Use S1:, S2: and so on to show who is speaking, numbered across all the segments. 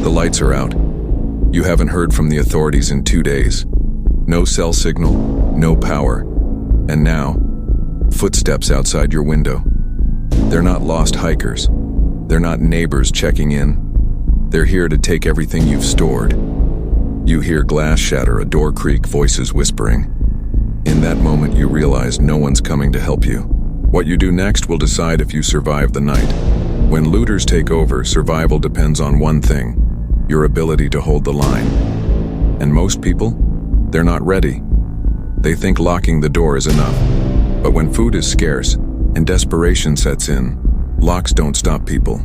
S1: The lights are out. You haven't heard from the authorities in 2 days. No cell signal, no power. And now, footsteps outside your window. They're not lost hikers. They're not neighbors checking in. They're here to take everything you've stored. You hear glass shatter, a door creak, voices whispering. In that moment, you realize no one's coming to help you. What you do next will decide if you survive the night. When looters take over, survival depends on one thing: your ability to hold the line. And most people, they're not ready. They think locking the door is enough. But when food is scarce and desperation sets in, locks don't stop people.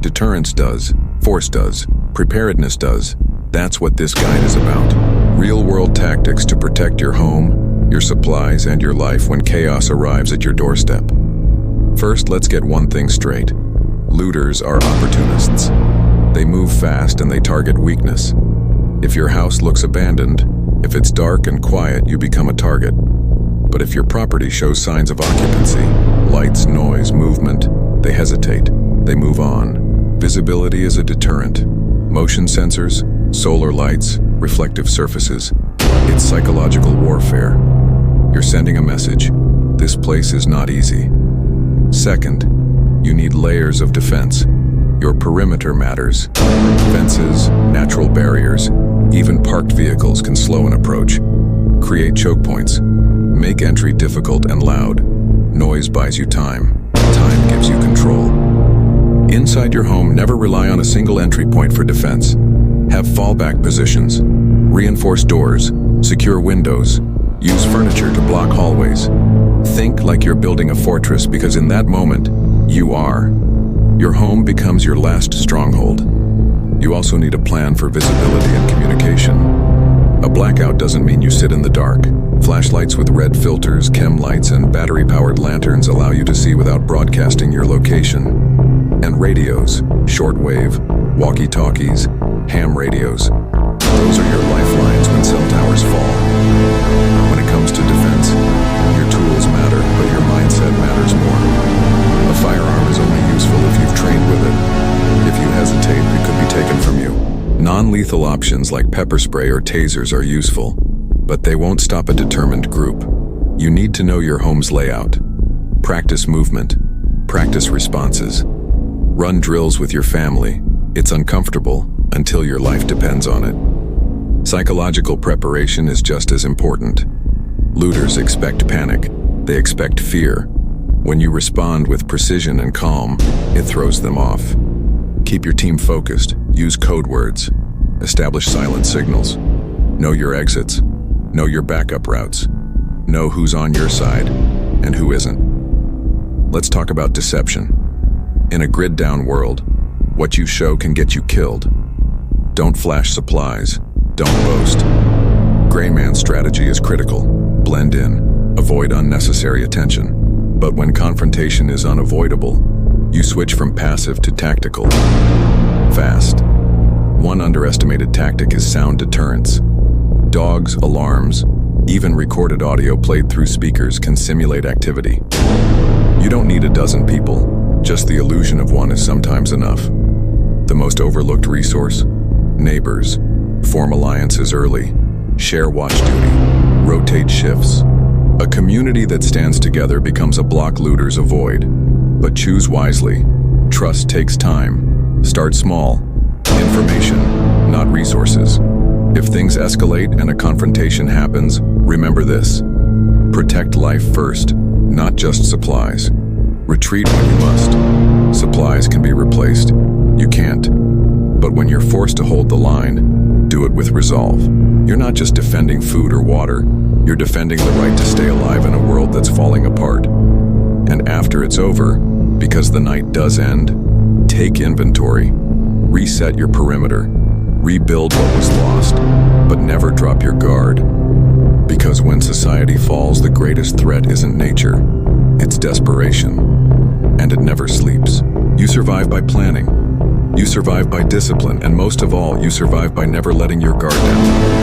S1: Deterrence does, force does, preparedness does. That's what this guide is about. Real-world tactics to protect your home, your supplies, and your life when chaos arrives at your doorstep. First, let's get one thing straight. Looters are opportunists. They move fast and they target weakness. If your house looks abandoned, if it's dark and quiet, you become a target. But if your property shows signs of occupancy, lights, noise, movement, they hesitate. They move on. Visibility is a deterrent. Motion sensors, solar lights, reflective surfaces. It's psychological warfare. You're sending a message. This place is not easy. Second, you need layers of defense. Your perimeter matters. Fences, natural barriers, even parked vehicles can slow an approach. Create choke points. Make entry difficult and loud. Noise buys you time. Time gives you control. Inside your home, never rely on a single entry point for defense. Have fallback positions. Reinforce doors. Secure windows. Use furniture to block hallways. Think like you're building a fortress, because in that moment, you are. Your home becomes your last stronghold. You also need a plan for visibility and communication. A blackout doesn't mean you sit in the dark. Flashlights with red filters, chem lights, and battery-powered lanterns allow you to see without broadcasting your location. And radios, shortwave, walkie-talkies, ham radios. Those are your lifelines when cell towers fall. When it comes to defense, your tools matter, but your mindset matters more. A firearm is only useful if you've trained with it. If you hesitate, it could be taken from you. Non-lethal options like pepper spray or tasers are useful, but they won't stop a determined group. You need to know your home's layout. Practice movement. Practice responses. Run drills with your family. It's uncomfortable until your life depends on it. Psychological preparation is just as important. Looters expect panic. They expect fear. When you respond with precision and calm, it throws them off. Keep your team focused. Use code words. Establish silent signals. Know your exits. Know your backup routes. Know who's on your side and who isn't. Let's talk about deception. In a grid-down world, what you show can get you killed. Don't flash supplies. Don't boast. Gray man strategy is critical. Blend in. Avoid unnecessary attention. But when confrontation is unavoidable, you switch from passive to tactical. Fast. One underestimated tactic is sound deterrence. Dogs, alarms, even recorded audio played through speakers can simulate activity. You don't need a dozen people. Just the illusion of one is sometimes enough. The most overlooked resource? Neighbors. Form alliances early. Share watch duty. Rotate shifts. A community that stands together becomes a block looters avoid. But choose wisely. Trust takes time. Start small. Information, not resources. If things escalate and a confrontation happens, remember this. Protect life first, not just supplies. Retreat when you must. Supplies can be replaced. You can't. But when you're forced to hold the line, do it with resolve. You're not just defending food or water. You're defending the right to stay alive in a world that's falling apart. And after it's over, because the night does end, take inventory. Reset your perimeter. Rebuild what was lost, but never drop your guard. Because when society falls, the greatest threat isn't nature. It's desperation. And it never sleeps. You survive by planning. You survive by discipline, and most of all, you survive by never letting your guard down.